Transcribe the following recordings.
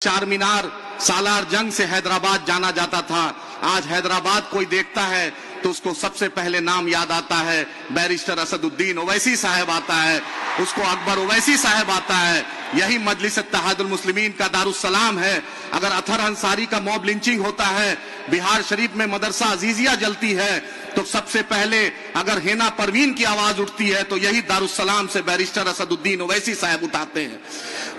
चार मीनार सालार जंग से हैदराबाद जाना जाता था। आज हैदराबाद कोई देखता है तो उसको सबसे पहले नाम याद आता है बैरिस्टर असदुद्दीन ओवैसी साहब आता है, उसको अकबर ओवैसी साहब आता है। यही मजलिस इत्तेहादुल मुस्लिमीन का दारुस्सलाम है। अगर अथर अंसारी का मॉब लिंचिंग होता है, बिहार शरीफ में मदरसा अजीजिया जलती है, तो सबसे पहले अगर हेना परवीन की आवाज उठती है तो यही दारुस्सलाम से बैरिस्टर असदुद्दीन ओवैसी साहब उठाते हैं।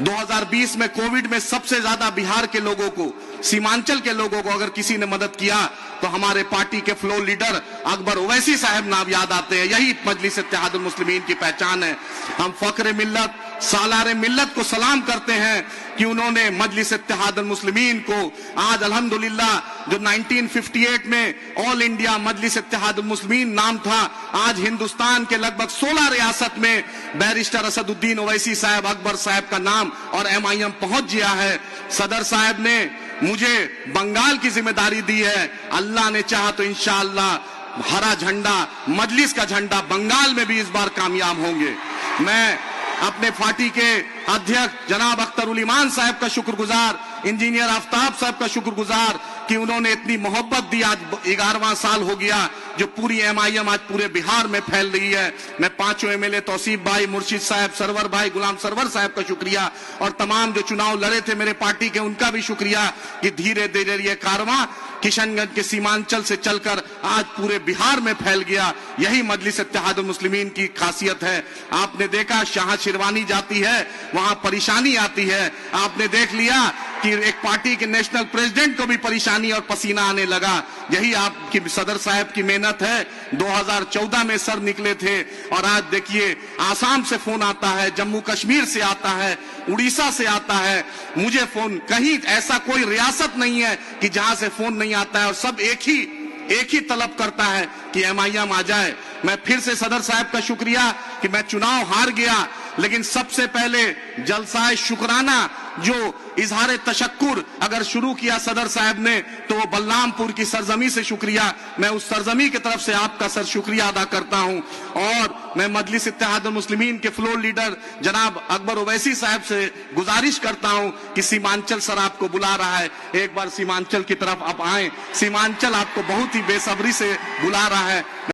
2020 में कोविड में सबसे ज्यादा बिहार के लोगों को, सीमांचल के लोगों को अगर किसी ने मदद किया तो हमारे पार्टी के फ्लोर लीडर अकबर ओवैसी साहब नाम याद आते हैं। यही मजलिस इत्तेहादुल मुस्लिमीन की पहचान है। हम फख्र मिल्लत सालार मिल्लत को सलाम करते हैं कि उन्होंने मजलिस इत्तेहादुल मुस्लिमीन को आज अल्हम्दुलिल्लाह, जो 1958 में ऑल इंडिया मजलिस इत्तेहादुल मुस्लिमीन नाम था, आज हिंदुस्तान के लगभग 16 रियासत में बैरिस्टर असदुद्दीन ओवैसी साहब, अकबर साहब का नाम और MIM पहुंच गया है। सदर साहब ने मुझे बंगाल की जिम्मेदारी दी है। अल्लाह ने चाहा तो इंशाअल्लाह हरा झंडा, मजलिस का झंडा बंगाल में भी इस बार कामयाब होंगे। मैं अपने पार्टी के अध्यक्ष जनाब अख्तरुल ईमान साहब का शुक्रगुजार, इंजीनियर आफ्ताब साहब का शुक्रगुजार कि उन्होंने इतनी मोहब्बत दी। आज 11वां साल हो गया जो पूरी MIM आज पूरे बिहार में फैल रही है। मैं पांचों MLA तौसीफ भाई, मुर्शिद साहब, सरवर भाई, गुलाम सरवर साहब का शुक्रिया और तमाम जो चुनाव लड़े थे मेरे पार्टी के, उनका भी शुक्रिया कि धीरे धीरे ये कारवां किशनगंज के सीमांचल से चलकर आज पूरे बिहार में फैल गया। यही मजलिस इत्तेहादुल मुस्लिमीन की खासियत है। आपने देखा शाह शिरवानी जाती है, वहां परेशानी आती है। आपने देख लिया कि एक पार्टी के नेशनल प्रेसिडेंट को भी परेशानी और पसीना आने लगा। यही आपकी सदर साहब की मेहनत है। 2014 में सर निकले थे और आज देखिए आसाम से फोन आता है, जम्मू कश्मीर से आता है, उड़ीसा से आता है। मुझे फोन, कहीं ऐसा कोई रियासत नहीं है कि जहां से फोन नहीं आता है और सब एक ही तलब करता है कि MIM आ जाए। मैं फिर से सदर साहब का शुक्रिया कि मैं चुनाव हार गया, लेकिन सबसे पहले जलसाए शुक्राना जो इजहार तशक्कुर अगर शुरू किया सदर साहब ने तो वो बलरामपुर की सरजमी से शुक्रिया। मैं उस सरजमी की तरफ से आपका सर शुक्रिया अदा करता हूं और मैं मजलिस इत्तेहादुल मुस्लिमीन के फ्लोर लीडर जनाब अकबर ओवैसी साहब से गुजारिश करता हूं कि सीमांचल सर आपको बुला रहा है, एक बार सीमांचल की तरफ आप आए। सीमांचल आपको बहुत ही बेसब्री से बुला रहा है।